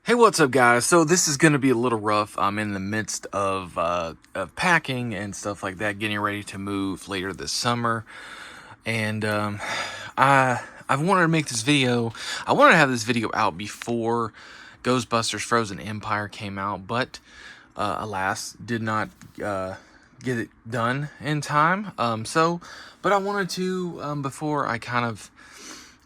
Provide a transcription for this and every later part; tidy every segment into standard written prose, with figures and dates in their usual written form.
Hey, what's up, guys? So this is going to be a little rough. I'm in the midst of packing and stuff like that, getting ready to move later this summer. And I've wanted to make this video. I wanted to have this video out before Ghostbusters Frozen Empire came out, but alas, did not get it done in time. But I wanted to before I kind of,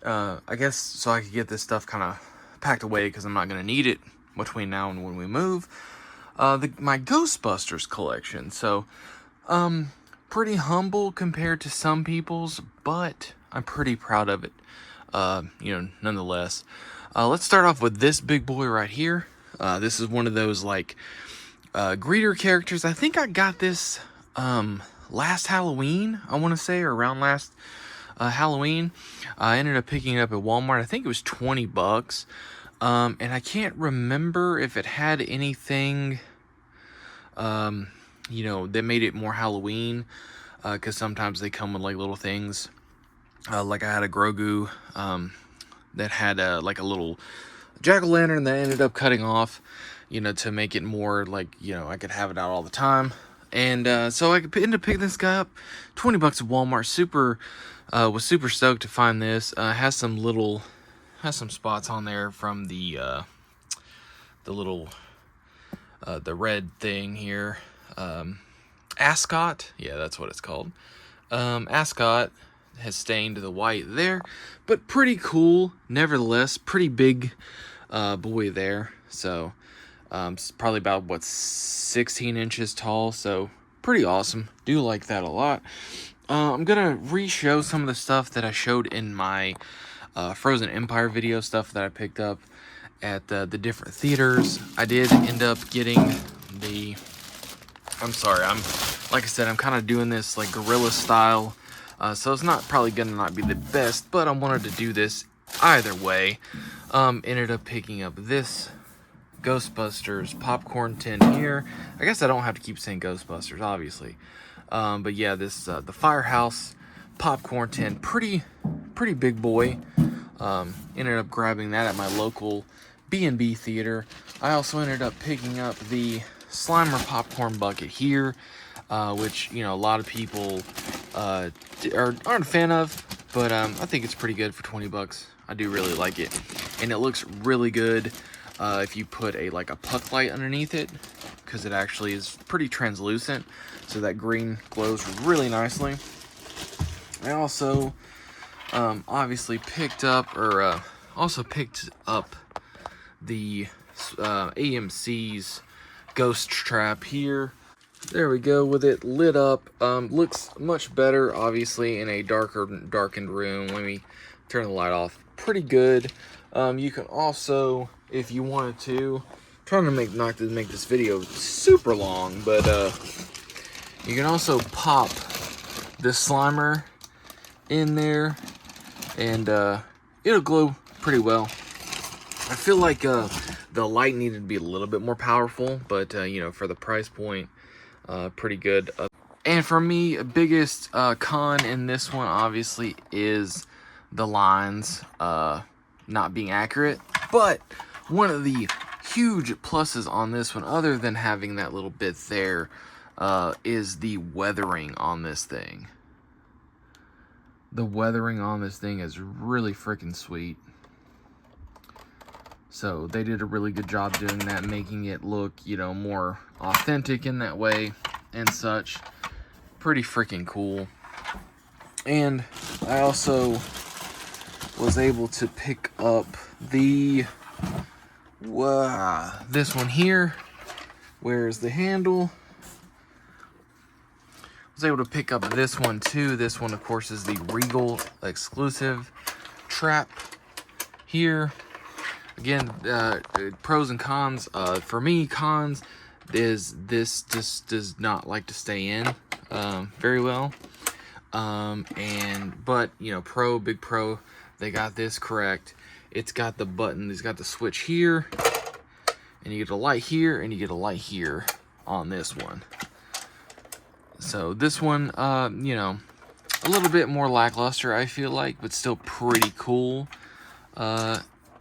I guess, so I could get this stuff kind of packed away because I'm not going to need it between now and when we move. My Ghostbusters collection. So, pretty humble compared to some people's, but I'm pretty proud of it. Nonetheless. Let's start off with this big boy right here. This is one of those like greeter characters. I think I got this last Halloween, I want to say, or around last Halloween. I ended up picking it up at Walmart. I think it was $20. And I can't remember if it had anything, that made it more Halloween, because sometimes they come with like little things. Like I had a Grogu, that had like a little jack-o'-lantern that I ended up cutting off, to make it more like, I could have it out all the time. And so I ended up picking this guy up, $20 at Walmart. Was super stoked to find this. Has some spots on there from the little the red thing here. Ascot, yeah, that's what it's called. Ascot has stained the white there, but pretty cool nevertheless. Pretty big boy there. So it's probably about 16 inches tall, so pretty awesome. Do like that a lot. I'm gonna re-show some of the stuff that I showed in my Frozen Empire video, stuff that I picked up at the different theaters. I did end up getting the, like I said, I'm kind of doing this like guerrilla style, so it's probably gonna not be the best, but I wanted to do this either way. Ended up picking up this Ghostbusters popcorn tin here. I guess I don't have to keep saying Ghostbusters, obviously. But yeah, this the Firehouse popcorn tin, pretty big boy. Ended up grabbing that at my local B&B theater. I also ended up picking up the Slimer popcorn bucket here, which a lot of people aren't a fan of, but I think it's pretty good for $20. I do really like it, and it looks really good if you put a puck light underneath it, because it actually is pretty translucent, so that green glows really nicely. I also obviously picked up the AMC's Ghost Trap here. There we go, with it lit up. Looks much better, obviously, in a darkened room. Let me turn the light off. Pretty good. You can also, if you wanted to, trying to not to make this video super long, but you can also pop this Slimer in there, and it'll glow pretty well. I feel like the light needed to be a little bit more powerful, but for the price point, pretty good. And for me, biggest con in this one obviously is the lines not being accurate, but one of the huge pluses on this one, other than having that little bit there, is the weathering on this thing. The weathering on this thing is really freaking sweet. So they did a really good job doing that, making it look, more authentic in that way and such. Pretty freaking cool. And I also was able to pick up this one here. Where's the handle? Was able to pick up this one too. This one, of course, is the Regal exclusive trap here. Again, pros and cons. For me, cons is this just does not like to stay in very well. But big pro, they got this correct. It's got the button. It's got the switch here, and you get a light here, and you get a light here on this one. So this one, a little bit more lackluster, I feel like, but still pretty cool.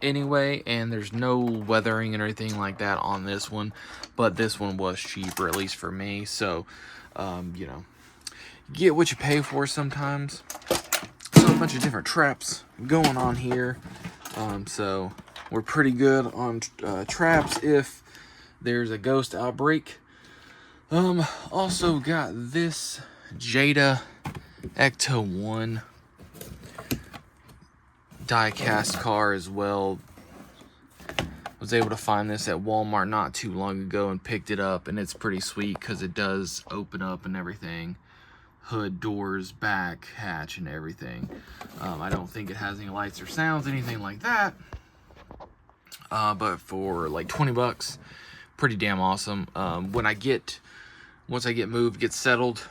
anyway, and there's no weathering and everything like that on this one, but this one was cheaper, at least for me. So you know, you get what you pay for sometimes. So a bunch of different traps going on here. So we're pretty good on traps if there's a ghost outbreak. Also got this Jada Ecto 1 die-cast car as well. Was able to find this at Walmart not too long ago and picked it up, and it's pretty sweet because it does open up and everything. Hood, doors, back, hatch, and everything. I don't think it has any lights or sounds, anything like that. But for like 20 bucks, pretty damn awesome. Once I get moved, get settled,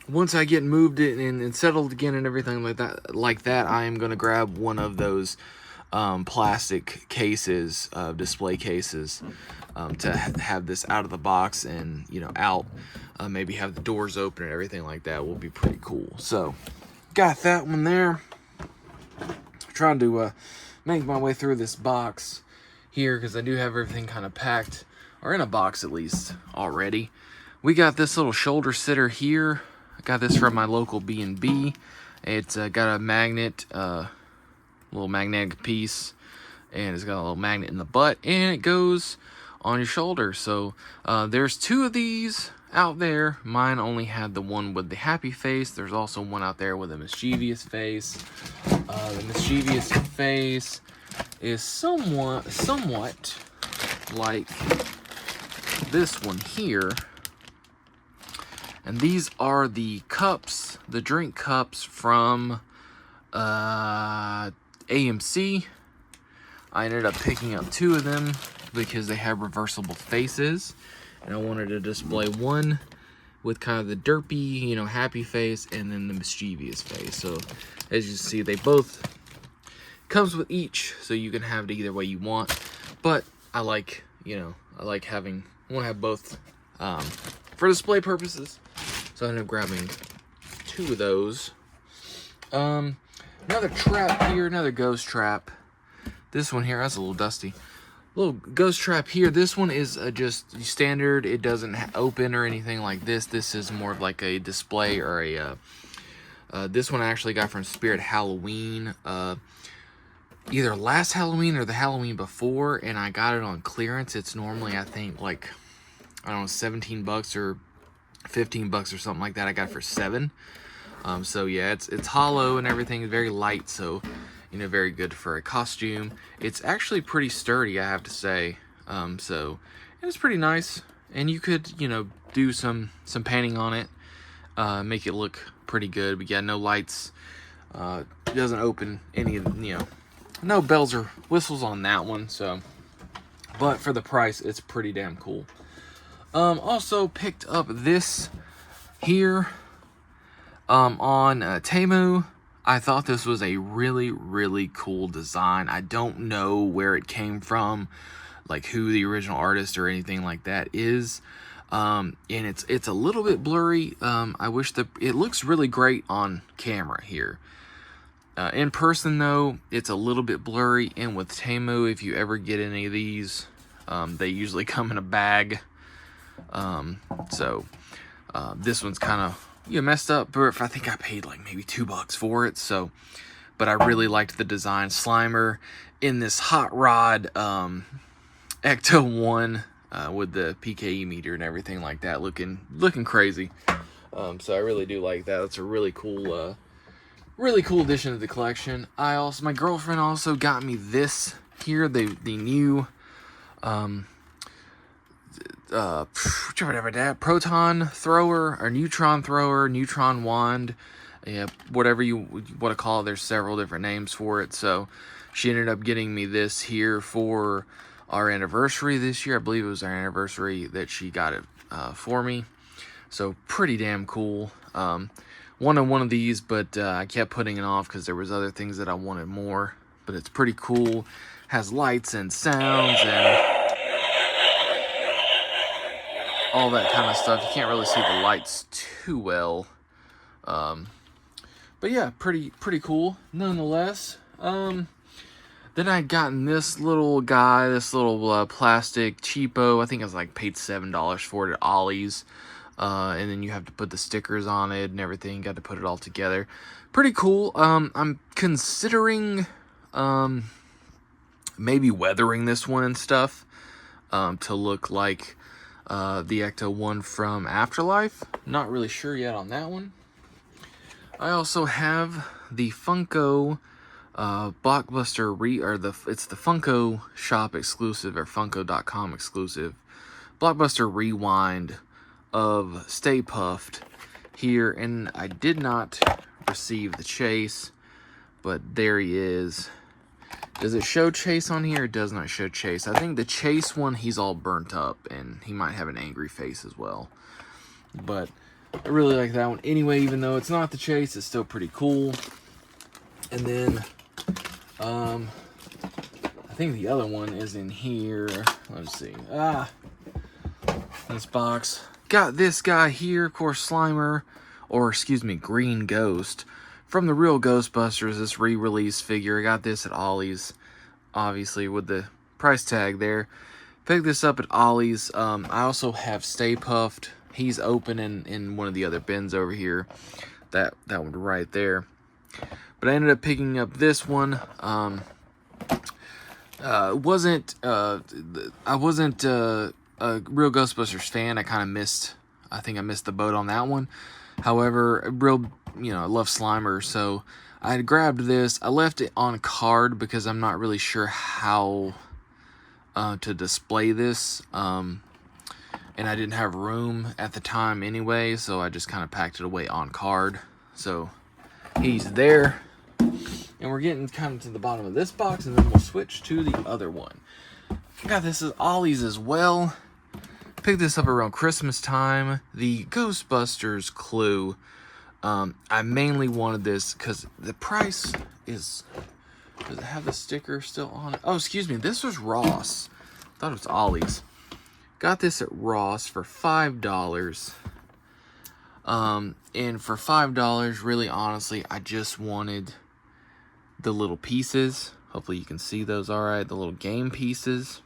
once I get moved and settled again and everything like that, I am gonna grab one of those plastic cases, display cases, to have this out of the box and, you know, out. Maybe have the doors open and everything like that will be pretty cool. So, got that one there. Trying to make my way through this box here because I do have everything kind of packed, or in a box at least, already. We got this little shoulder sitter here. I got this from my local B&B. It's got a magnet, little magnetic piece, and it's got a little magnet in the butt, and it goes on your shoulder. So there's two of these out there. Mine only had the one with the happy face. There's also one out there with a mischievous face. The mischievous face is somewhat like this one here. And these are the cups, the drink cups from AMC. I ended up picking up two of them because they have reversible faces, and I wanted to display one with kind of the derpy, you know, happy face, and then the mischievous face. So as you see, they both comes with each, so you can have it either way you want. But I like, you know, I want to have both for display purposes. So I ended up grabbing two of those. Another trap here, another ghost trap. This one here, that's a little dusty. Little ghost trap here. This one is just standard. It doesn't open or anything like this. This is more of like a display or a this one I actually got from Spirit Halloween, either last Halloween or the Halloween before, and I got it on clearance. It's normally, I think, like, I don't know, 17 bucks or 15 bucks or something like that. I got it for $7. So yeah, it's hollow and everything, very light, so, you know, very good for a costume. It's actually pretty sturdy, I have to say. So it's pretty nice, and you could, you know, do some painting on it, make it look pretty good. But yeah, no lights, it doesn't open any, you know, no bells or whistles on that one. So, but for the price, it's pretty damn cool. Also picked up this here on Temu. I thought this was a really, really cool design. I don't know where it came from, like who the original artist or anything like that is. And it's a little bit blurry. I wish it looks really great on camera here. In person though, it's a little bit blurry. And with Temu, if you ever get any of these, they usually come in a bag. So this one's kind of, you know, messed up, but I think I paid like maybe $2 for it. So, but I really liked the design. Slimer in this hot rod Ecto 1 with the PKE meter and everything like that, looking crazy. So I really do like that. That's a really cool addition to the collection. My girlfriend also got me this here, the new proton thrower or neutron thrower, neutron wand, yeah, whatever you want to call it. There's several different names for it. So she ended up getting me this here for our anniversary this year. I believe it was our anniversary that she got it for me. So pretty damn cool. Wanted one of these, but I kept putting it off because there was other things that I wanted more. But it's pretty cool. Has lights and sounds and all that kind of stuff. You can't really see the lights too well. But yeah, pretty cool nonetheless. Then I'd gotten this little guy, this little plastic cheapo. I think I was like paid $7 for it at Ollie's. And then you have to put the stickers on it and everything. Got to put it all together. Pretty cool. I'm considering maybe weathering this one and stuff to look like the Ecto-1 from Afterlife. Not really sure yet on that one. I also have the Funko Blockbuster it's the Funko Shop exclusive, or Funko.com exclusive Blockbuster Rewind of Stay Puft here, and I did not receive the Chase, but there he is. Does it show Chase on here? It does not show Chase. I think the Chase one, he's all burnt up, and he might have an angry face as well. But I really like that one. Anyway, even though it's not the Chase, it's still pretty cool. And then, I think the other one is in here. Let's see. This box. Got this guy here, of course, Slimer, or excuse me, Green Ghost, from the real Ghostbusters, this re-release figure. I got this at Ollie's, obviously, with the price tag there. Picked this up at Ollie's. I also have Stay Puft. He's open in one of the other bins over here. That one right there. But I ended up picking up this one. I wasn't a real Ghostbusters fan. I think I missed the boat on that one. However, I love Slimer, so I had grabbed this. I left it on card because I'm not really sure how to display this. And I didn't have room at the time anyway, so I just kind of packed it away on card. So he's there. And we're getting kind of to the bottom of this box, and then we'll switch to the other one. I got this at Ollie's as well. Picked this up around Christmas time. The Ghostbusters Clue. I mainly wanted this because the price is... Does it have the sticker still on it? Oh, excuse me. This was Ross. I thought it was Ollie's. Got this at Ross for $5. And for $5, really honestly, I just wanted the little pieces. Hopefully you can see those all right. The little game pieces.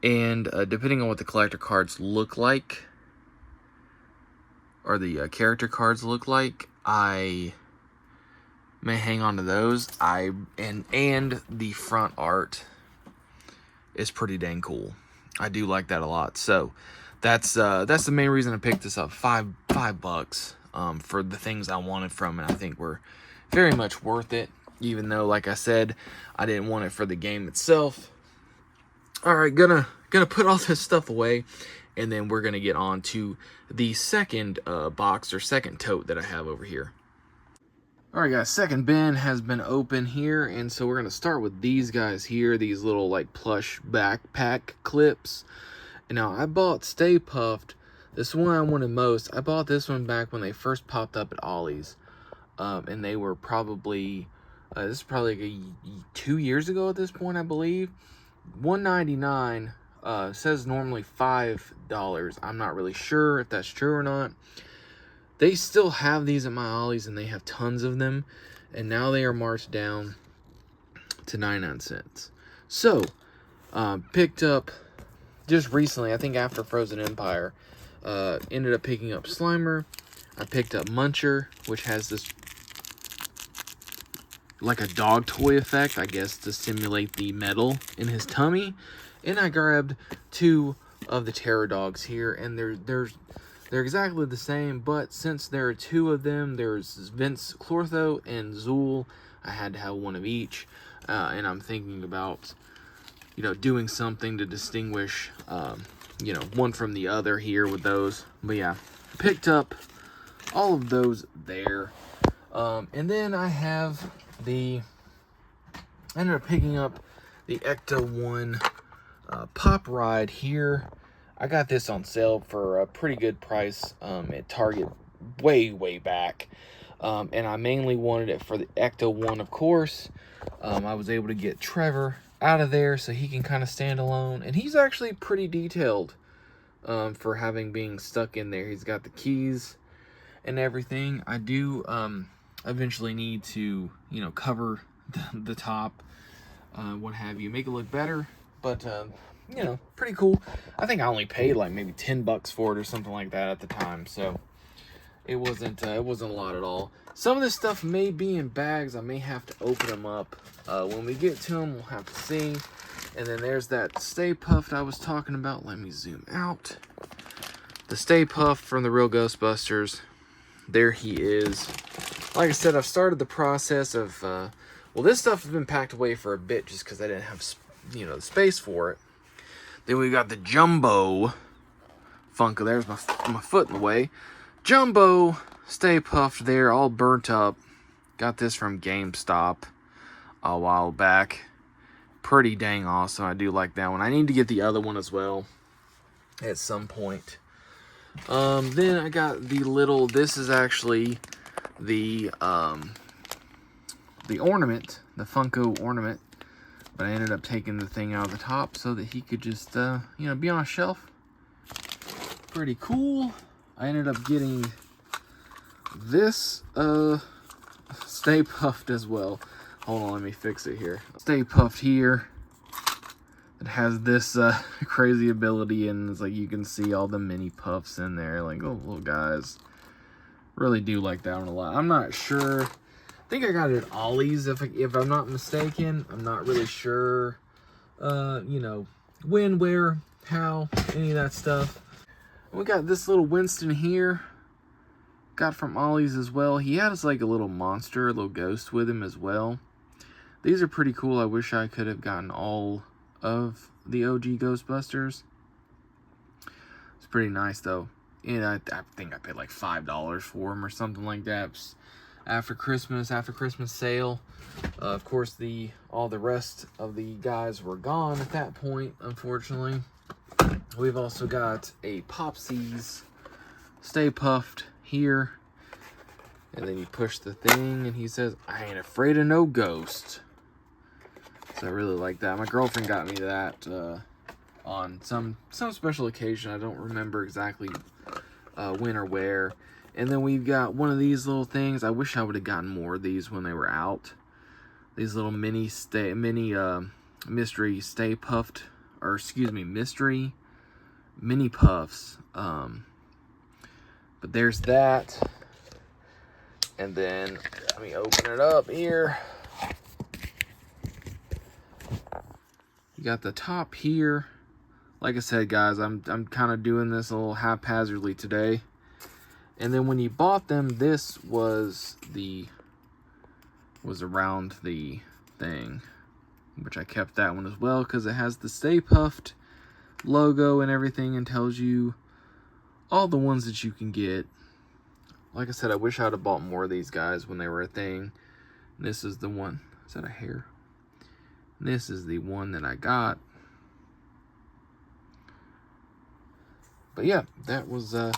And depending on what the collector cards look like, or the character cards look like, I may hang on to those. And the front art is pretty dang cool. I do like that a lot. So that's the main reason I picked this up. $5 for the things I wanted from it. I think were very much worth it, even though, like I said, I didn't want it for the game itself. All right, gonna put all this stuff away, and then we're gonna get on to the second box, or second tote that I have over here. All right, guys, second bin has been open here, and so we're gonna start with these guys here, these little like plush backpack clips. And now I bought Stay Puft. This one I wanted most. I bought this one back when they first popped up at Ollie's, and they were probably this is probably like 2 years ago at this point, I believe. $1.99. Says normally $5. I'm not really sure if that's true or not. They still have these at my Ollie's, and they have tons of them. And now they are marked down to 99 cents. So, picked up just recently, I think after Frozen Empire, ended up picking up Slimer. I picked up Muncher, which has this like a dog toy effect, I guess, to simulate the metal in his tummy. And I grabbed two of the Terror Dogs here, and they're exactly the same, but since there are two of them, there's Vince Clortho and Zool, I had to have one of each, and I'm thinking about, doing something to distinguish, one from the other here with those. But yeah, picked up all of those there. And then I ended up picking up the Ecto-1 Pop Ride here. I got this on sale for a pretty good price at Target way back. And I mainly wanted it for the Ecto-1, of course. I was able to get Trevor out of there so he can kind of stand alone. And he's actually pretty detailed for having being stuck in there. He's got the keys and everything. I do eventually need to, cover the top, what have you, make it look better. But you know, pretty cool. I think I only paid like maybe $10 for it or something like that at the time, so it wasn't a lot at all. Some of this stuff may be in bags. I may have to open them up when we get to them. We'll have to see. And then there's that Stay Puft I was talking about. Let me zoom out. The Stay Puft from the Real Ghostbusters. There he is. Like I said, I've started the process of, well, this stuff has been packed away for a bit just because I didn't have, you know, the space for it. Then we got the Jumbo Funko. There's my foot in the way. Jumbo Stay Puft there, all burnt up. Got this from GameStop a while back. Pretty dang awesome. I do like that one. I need to get the other one as well at some point. Then I got the little, this is actually the ornament, the Funko ornament, but I ended up taking the thing out of the top so that he could just, you know, be on a shelf. Pretty cool. I ended up getting this, Stay Puft as well. Hold on, let me fix it here. Stay Puft here. It has this crazy ability, and it's like you can see all the mini puffs in there, like little guys. Really do like that one a lot. I'm not sure. I think I got it at Ollie's, if I'm not mistaken. I'm not really sure, you know, when, where, how, any of that stuff. We got this little Winston here. Got from Ollie's as well. He has like a little monster, a little ghost with him as well. These are pretty cool. I wish I could have gotten all of the OG Ghostbusters. It's pretty nice though. And I think I paid like $5 for them or something like that. After Christmas sale. Of course, all the rest of the guys were gone at that point, unfortunately. We've also got a Popsies Stay Puft here. And then you push the thing and he says, "I ain't afraid of no ghost." So I really like that. My girlfriend got me that on some special occasion. I don't remember exactly when or where. And then we've got one of these little things. I wish I would have gotten more of these when they were out. These little mystery Stay Puft, or excuse me, mystery mini puffs. But there's that. And then let me open it up here. You got the top here. Like I said, guys, I'm kind of doing this a little haphazardly today. And then when you bought them, this was around the thing, which I kept that one as well because it has the Stay Puft logo and everything and tells you all the ones that you can get. Like I said, I wish I would have bought more of these guys when they were a thing. This is the one. Is that a hair? This is the one that I got. But yeah, that was, like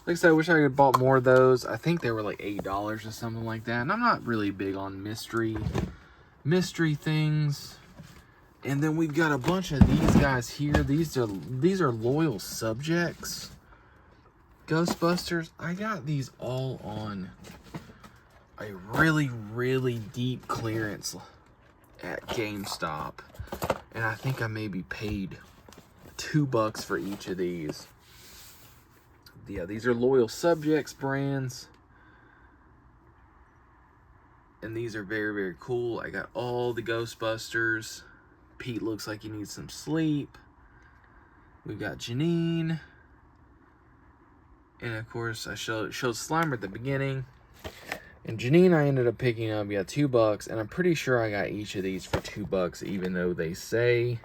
I said, I wish I could have bought more of those. I think they were like $8 or something like that. And I'm not really big on mystery things. And then we've got a bunch of these guys here. These are loyal subjects. Ghostbusters. I got these all on a really, really deep clearance at GameStop. And I think I maybe paid $2 for each of these. Yeah, these are loyal subjects brands. And these are very, very cool. I got all the Ghostbusters. Pete looks like he needs some sleep. We've got Janine. And of course, I showed Slimer at the beginning. And Janine, I ended up picking up, yeah, $2. And I'm pretty sure I got each of these for $2, even though they say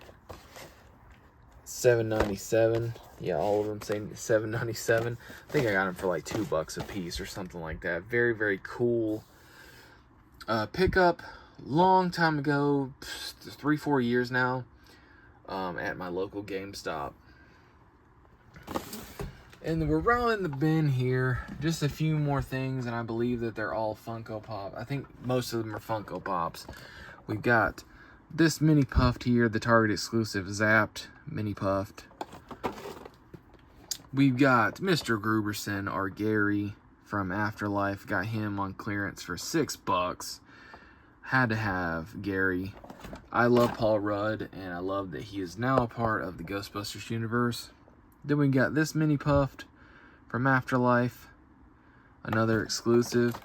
$7.97. Yeah, all of them say $7.97. I think I got them for like $2 a piece or something like that. Very, very cool pickup. Long time ago, 3-4 years now, at my local GameStop. And we're rolling the bin here. Just a few more things, and I believe that they're all Funko Pop. I think most of them are Funko Pops. We've got this mini puffed here, the Target exclusive Zapped mini puffed. We've got Mr. Gruberson, our Gary from Afterlife. Got him on clearance for $6. had to have Gary. I love Paul Rudd, and I love that he is now a part of the Ghostbusters universe. Then we got this mini puffed from Afterlife, another exclusive.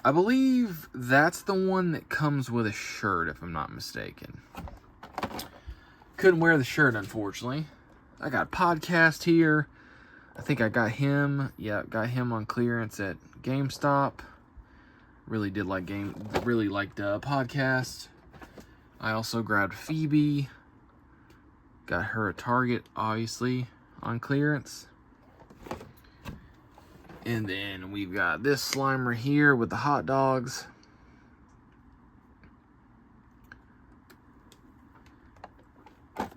I believe that's the one that comes with a shirt, if I'm not mistaken. Couldn't wear the shirt, unfortunately. I got Podcast here. I think I got him. Yeah, got him on clearance at GameStop. Really liked Podcast. I also grabbed Phoebe. Got her at Target, obviously, on clearance. And then we've got this Slimer here with the hot dogs.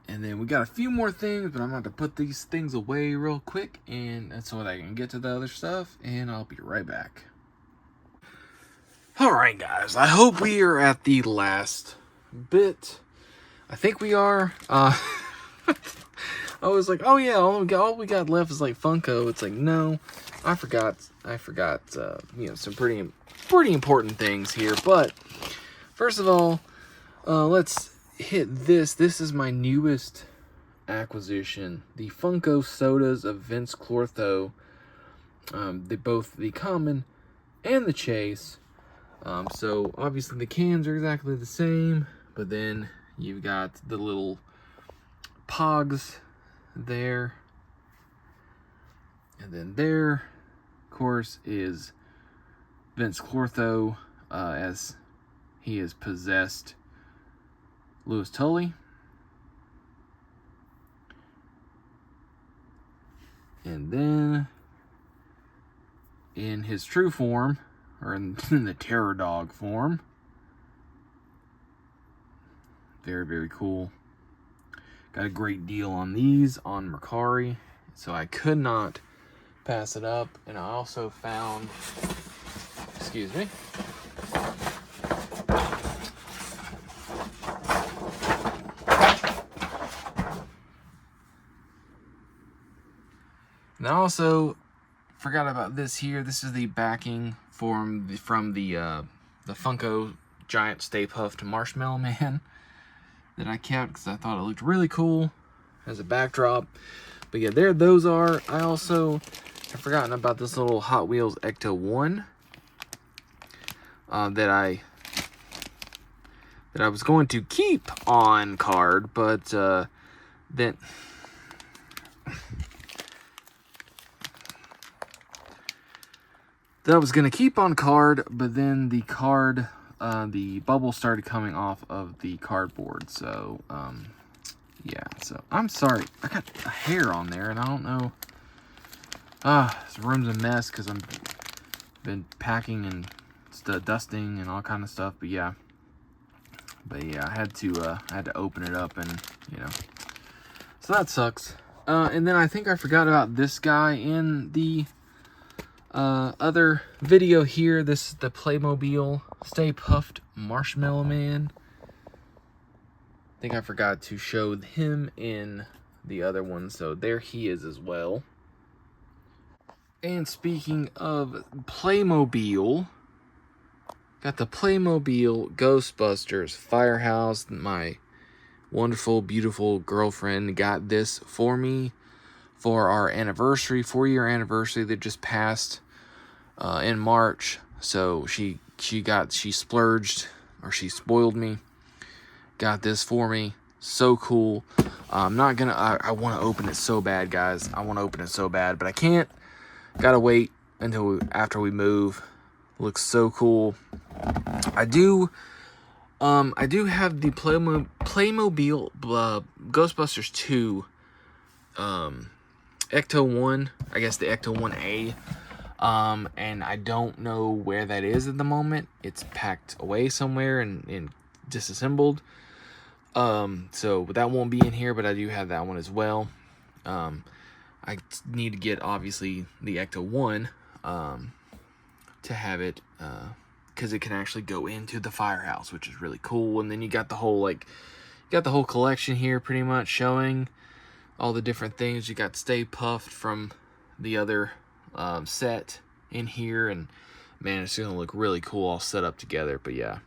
And then we got a few more things, but I'm going to put these things away real quick, and that's so that I can get to the other stuff, and I'll be right back. Alright guys, I hope we are at the last bit. I think we are. I was like, oh yeah, all we got left is like Funko. It's like, no, I forgot, you know, some pretty important things here. But first of all, let's hit this. This is my newest acquisition, the Funko Sodas of Vince Clortho. Both the common and the chase. So obviously the cans are exactly the same, but then you've got the little pogs there, and then there, of course, is Vince Clortho as he has possessed Louis Tully. And then in his true form, or in the Terror Dog form, very cool. Got a great deal on these on Mercari, so I could not pass it up. And I also found, excuse me, and I also forgot about this here. This is the backing from the Funko Giant Stay Puft Marshmallow Man that I kept because I thought it looked really cool as a backdrop. But yeah, there those are. I also have forgotten about this little Hot Wheels Ecto 1 that I was going to keep on card, but then that I was going to keep on card, but then the card, the bubble started coming off of the cardboard. So, yeah. So, I'm sorry. I got a hair on there, and I don't know. This room's a mess because I've been packing and dusting and all kind of stuff. But yeah. I had to open it up, and, you know. So, that sucks. And then I think I forgot about this guy in the other video here. This is the Playmobil Stay Puft Marshmallow Man. I think I forgot to show him in the other one, so there he is as well. And speaking of Playmobil, got the Playmobil Ghostbusters Firehouse. My wonderful, beautiful girlfriend got this for me for our anniversary, 4-year anniversary that just passed in March. So she splurged, or she spoiled me, got this for me. So cool. I'm not gonna, I want to open it so bad, guys. I want to open it so bad, but I can't. Gotta wait until after we move. Looks so cool. I do have the Playmobil Ghostbusters 2 Ecto 1, I guess the Ecto 1A, and I don't know where that is at the moment. It's packed away somewhere and disassembled, so that won't be in here, but I do have that one as well. I need to get, obviously, the Ecto 1 to have it, because it can actually go into the firehouse, which is really cool. And then you got the whole collection here pretty much showing all the different things. You got Stay Puft from the other set in here, and man, it's gonna look really cool all set up together. But yeah,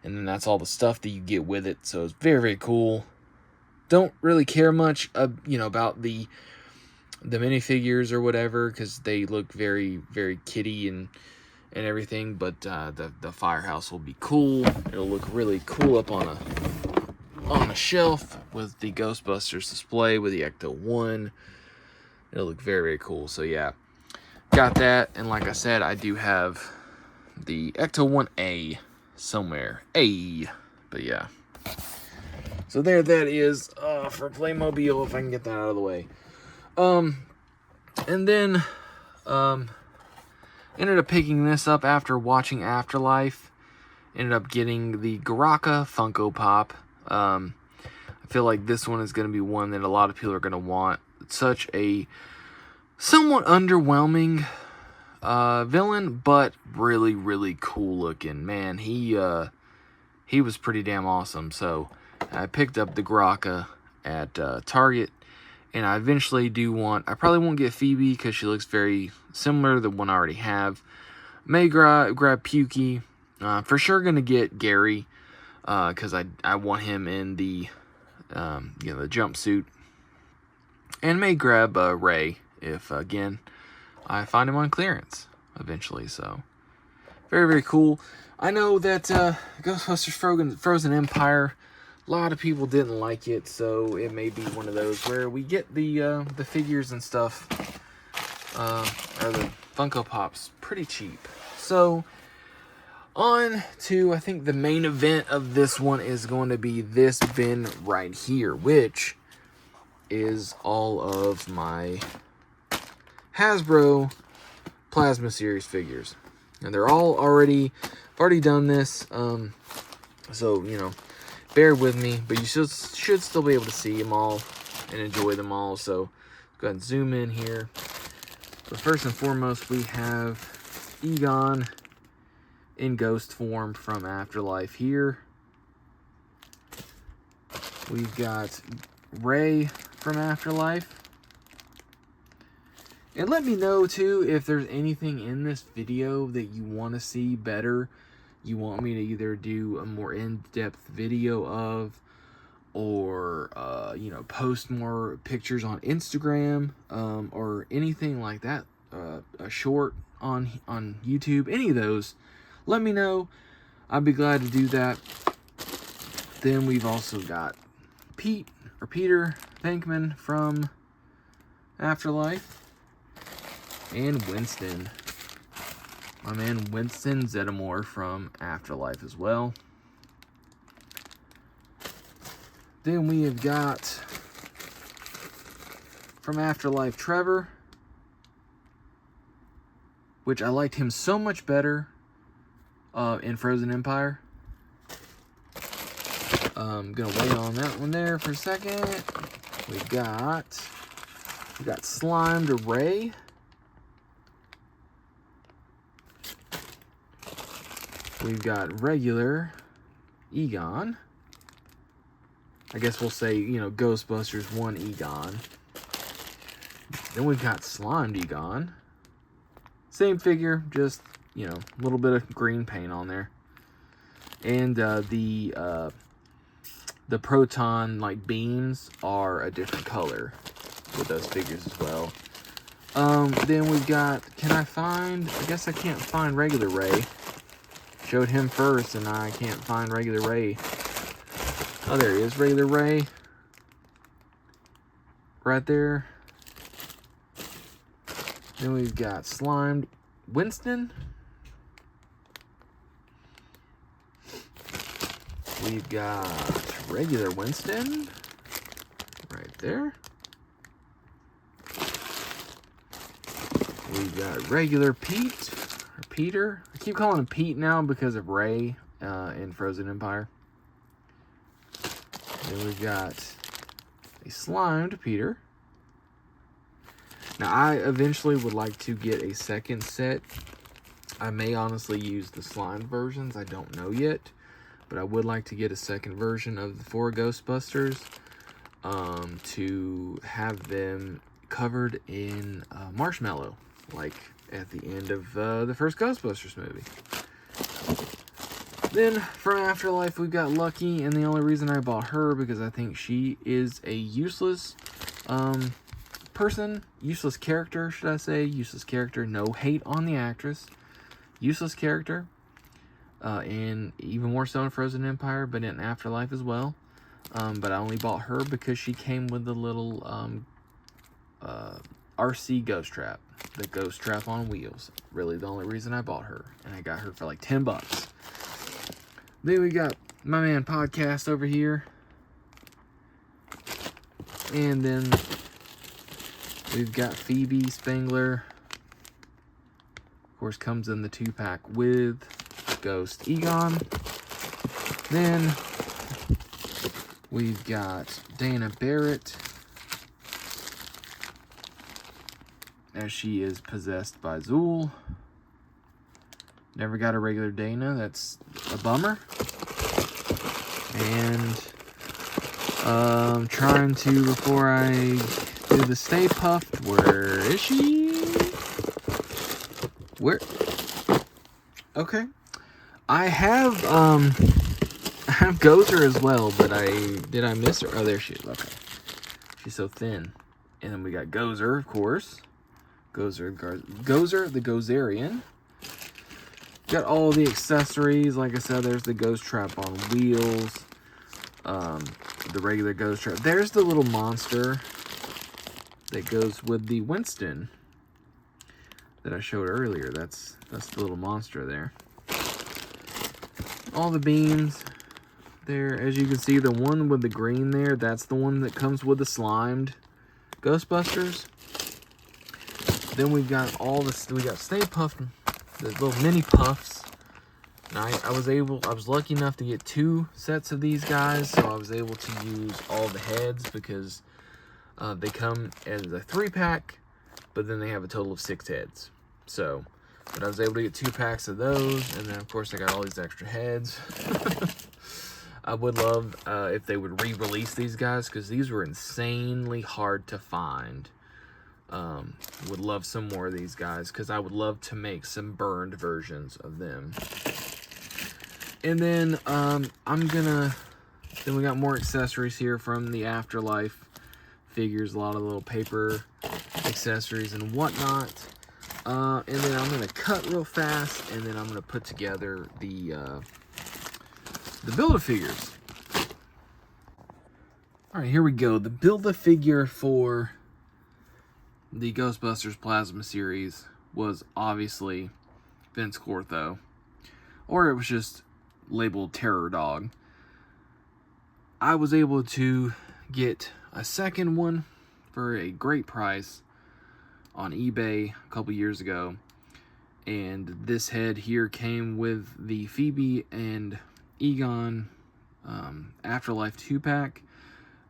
and then that's all the stuff that you get with it. So it's very, very cool. Don't really care much, about the minifigures or whatever, because they look very, very kitty and everything. But the firehouse will be cool. It'll look really cool up on a shelf with the Ghostbusters display with the Ecto-1. It'll look very, very cool. So yeah, got that. And like I said, I do have the Ecto-1A somewhere. But yeah. So there that is for Playmobil, if I can get that out of the way. And then ended up picking this up after watching Afterlife. Ended up getting the Garaka Funko Pop. I feel like this one is going to be one that a lot of people are going to want. It's such a somewhat underwhelming villain, but really, really cool looking. Man, he was pretty damn awesome. So I picked up the Garaka at Target, and I eventually do want, I probably won't get Phoebe because she looks very similar to the one I already have. May grab Pukey. For sure going to get Gary, because I want him in the the jumpsuit. And may grab Ray if, again, I find him on clearance eventually. So very, very cool. I know that Ghostbusters Frozen Empire, a lot of people didn't like it, so it may be one of those where we get the figures and stuff, or the Funko Pops, pretty cheap. So on to, I think the main event of this one is going to be this bin right here, which is all of my Hasbro Plasma Series figures. And they're all already, I've already done this, so, bear with me, but you should still be able to see them all and enjoy them all. So go ahead and zoom in here. So first and foremost, we have Egon in ghost form from Afterlife here. We've got Ray from Afterlife. And let me know too if there's anything in this video that you want to see better. You want me to either do a more in-depth video of, or post more pictures on Instagram, or anything like that, a short on YouTube, any of those, let me know. I'd be glad to do that. Then we've also got Peter Venkman from Afterlife, and Winston. My man Winston Zeddemore from Afterlife as well. Then we have got from Afterlife Trevor, which I liked him so much better in Frozen Empire. I'm gonna wait on that one there for a second. We got Slimed Ray. We've got regular Egon. I guess we'll say, Ghostbusters 1 Egon. Then we've got Slimed Egon. Same figure, just, a little bit of green paint on there. And the proton, beams are a different color with those figures as well. Then we've got, I guess I can't find regular Ray. Showed him first, and I can't find regular Ray. Oh, there he is, regular Ray. Right there. Then we've got Slimed Winston. We've got regular Winston. Right there. We've got regular Peter. I keep calling him Pete now because of Ray in Frozen Empire. Then we've got a Slimed Peter. Now, I eventually would like to get a second set. I may honestly use the Slimed versions. I don't know yet. But I would like to get a second version of the 4 Ghostbusters to have them covered in marshmallow, like at the end of the first Ghostbusters movie. Then from Afterlife, we've got Lucky, and the only reason I bought her because I think she is a useless person, useless character, should I say, useless character. No hate on the actress, useless character, and even more so in Frozen Empire, but in Afterlife as well. But I only bought her because she came with the little RC ghost trap, the ghost trap on wheels. Really the only reason I bought her, and I got her for like $10. Then we got my man Podcast over here, and then we've got Phoebe Spangler. Of course, comes in the 2-pack with Ghost Egon. Then we've got Dana Barrett, as she is possessed by Zool. Never got a regular Dana. That's a bummer. And trying to, before I do the Stay Puffed, where is she? Where? Okay. I have Gozer as well, but did I miss her? Oh, there she is. Okay. She's so thin. And then we got Gozer, of course. Gozer the Gozerian. Got all the accessories. Like I said, there's the ghost trap on wheels. The regular ghost trap. There's the little monster that goes with the Winston that I showed earlier. That's the little monster there. All the beams there. As you can see, the one with the green there, that's the one that comes with the slimed Ghostbusters. Then we've got we got Stay Puffed, the little mini puffs. And I was lucky enough to get 2 sets of these guys, so I was able to use all the heads because they come as a 3-pack, but then they have a total of 6 heads. So, but I was able to get 2 packs of those, and then of course I got all these extra heads. I would love if they would re-release these guys, because these were insanely hard to find. Would love some more of these guys, because I would love to make some burned versions of them. And then then we got more accessories here from the Afterlife figures, a lot of little paper accessories and whatnot. And then I'm gonna cut real fast, and then I'm gonna put together the Build-A-Figures. All right, here we go. The Build-A-Figure for the Ghostbusters Plasma series was obviously Vince Clortho, or it was just labeled Terror Dog. I was able to get a second one for a great price on eBay a couple years ago, and this head here came with the Phoebe and Egon Afterlife 2-pack.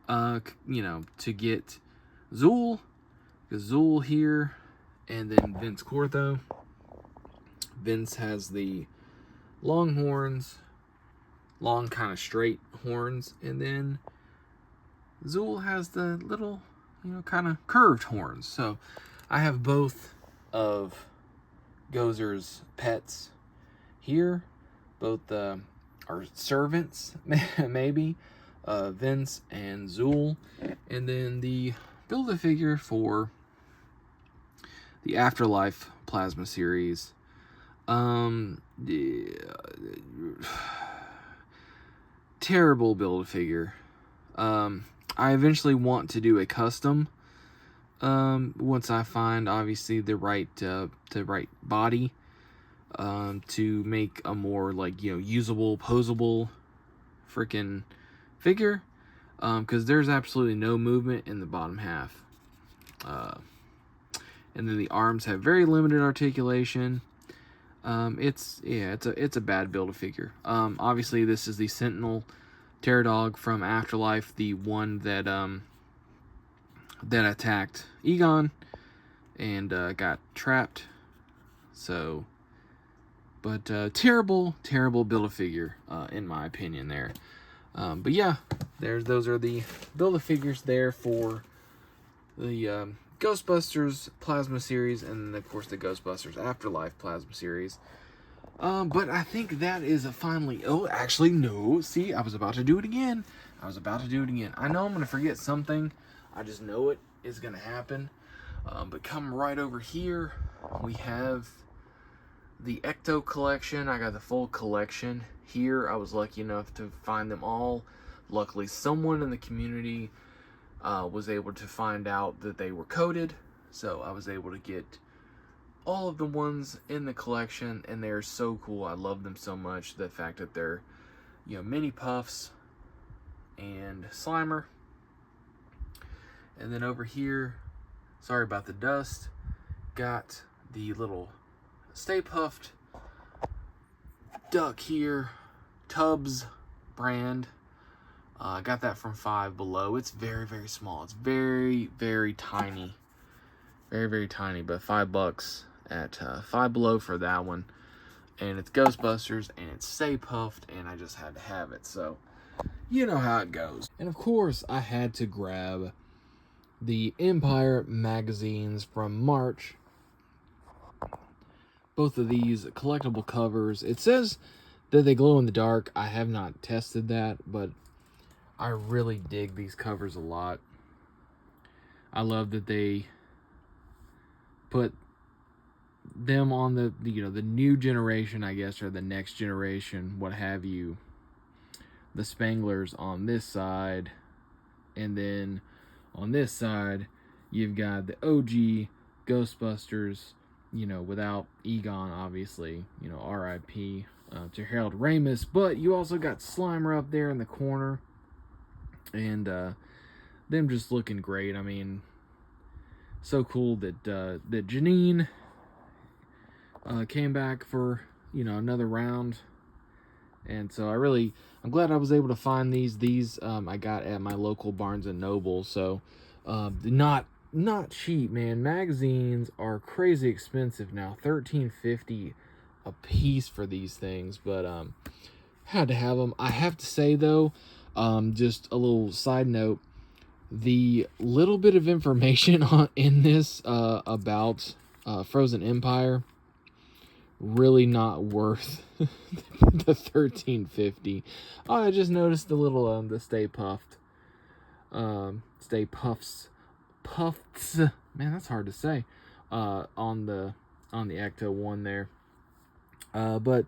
You know, to get Zool, because Zool here, and then Vince Clortho. Vince has the long horns, long kind of straight horns, and then Zool has the little, you know, kind of curved horns. So I have both of Gozer's pets here, both are servants, maybe, Vince and Zool. And then the Build-A-Figure for the Afterlife Plasma series. Terrible Build-A-Figure. I eventually want to do a custom, once I find obviously the right body, to make a more, like, you know, usable, posable freaking figure, because there's absolutely no movement in the bottom half, and then the arms have very limited articulation. It's a bad Build-A-Figure. Obviously this is the Sentinel Terror Dog from Afterlife, the one that attacked Egon and got trapped. So, but terrible Build-A-Figure, in my opinion there. But yeah, those are the Build-A-Figures there for the Ghostbusters Plasma series, and then of course the Ghostbusters Afterlife Plasma series. But I think that is finally... Oh, actually, no. See, I was about to do it again. I know I'm going to forget something. I just know it is going to happen. But come right over here, we have the Ecto collection. I got the full collection here. I was lucky enough to find them all. Luckily, someone in the community was able to find out that they were coded. So I was able to get all of the ones in the collection, and they're so cool. I love them so much. The fact that they're, mini puffs and Slimer. And then over here, sorry about the dust, got the little Stay Puffed duck here, Tubbs brand. I got that from Five Below. It's very, very small. It's very, very tiny. Very, very tiny, but $5 at Five Below for that one. And it's Ghostbusters, and it's Stay Puffed, and I just had to have it. So, you know how it goes. And of course, I had to grab the Empire magazines from March. Both of these collectible covers. It says that they glow in the dark. I have not tested that, but I really dig these covers a lot. I love that they put them on the new generation, I guess, or the next generation, what have you. The Spanglers on this side, and then on this side you've got the OG Ghostbusters, without Egon, obviously, R.I.P. To Harold Ramis. But you also got Slimer up there in the corner, and them just looking great. I mean, so cool that that Janine came back for another round, and so I'm glad I was able to find these. I got at my local Barnes and Noble, so not cheap, man. Magazines are crazy expensive now, $13.50 a piece for these things, but had to have them. I have to say though, just a little side note, the little bit of information in this about Frozen Empire, really not worth the $13.50. Oh, I just noticed the little the Stay Puffed, Stay Puffs, man, that's hard to say, on the Ecto one there. But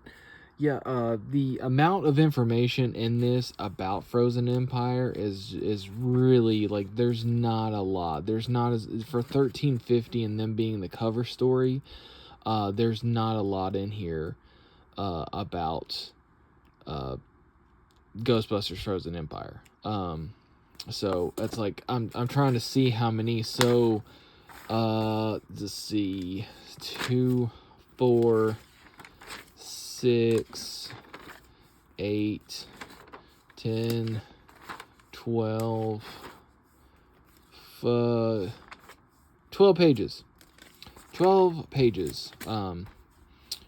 yeah, the amount of information in this about Frozen Empire is really, like, there's not a lot. There's not, as for $13.50 and them being the cover story, there's not a lot in here about Ghostbusters Frozen Empire. So that's like, I'm trying to see how many. So let's see, 2, 4, 6, 8, 10, 12, 12 pages. 12 pages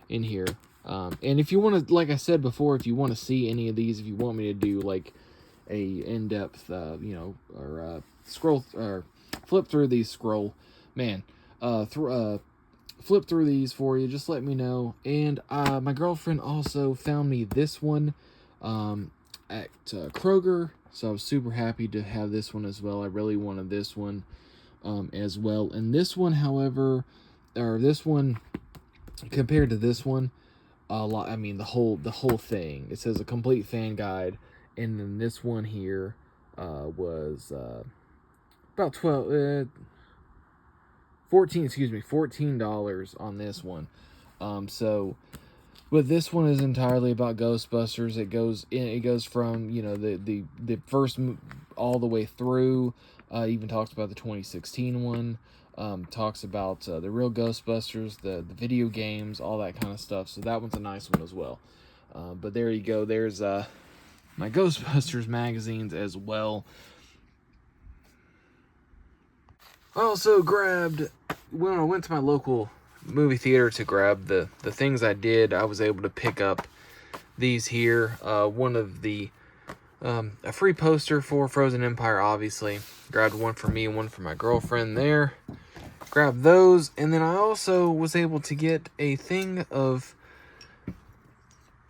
in here. And if you want to, like I said before, if you want to see any of these, if you want me to do like a in-depth, scroll or flip through these, flip through these for you, just let me know. And my girlfriend also found me this one at Kroger, so I was super happy to have this one as well. I really wanted this one as well. And this one, however, or this one compared to this one, a lot. I mean, the whole thing. It says a complete fan guide, and then this one here was about $14 on this one. So, but this one is entirely about Ghostbusters. It goes from the first all the way through. Even talks about the 2016 one. Talks about the real Ghostbusters, the video games, all that kind of stuff. So that one's a nice one as well. But there you go. There's my Ghostbusters magazines as well. I also grabbed, when I went to my local movie theater to grab the things I did, I was able to pick up these here. One of the, a free poster for Frozen Empire, obviously. Grabbed one for me and one for my girlfriend there. Grabbed those, and then I also was able to get a thing of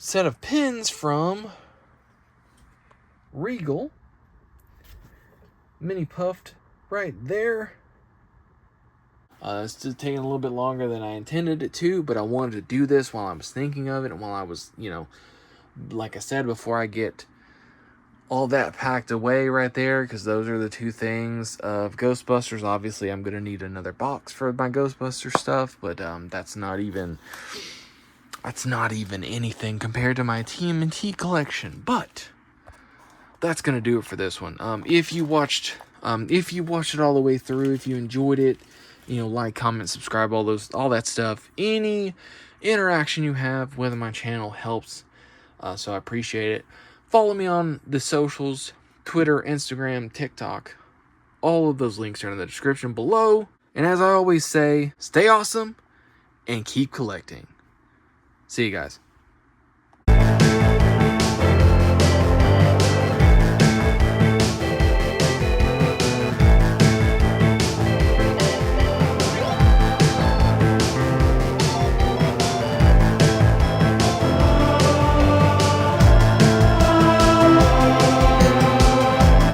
set of pins from Regal. Mini puffed right there. It's just taking a little bit longer than I intended it to, but I wanted to do this while I was thinking of it, and while I was, you know, like I said, before I get all that packed away right there, because those are the two things of Ghostbusters. Obviously, I'm going to need another box for my Ghostbusters stuff, but that's not even anything compared to my TMNT collection. But that's going to do it for this one. If you watched it all the way through, if you enjoyed it, you know, like, comment, subscribe, all that stuff. Any interaction you have with my channel helps, so I appreciate it. Follow me on the socials, Twitter, Instagram, TikTok. All of those links are in the description below. And as I always say, stay awesome and keep collecting. See you guys.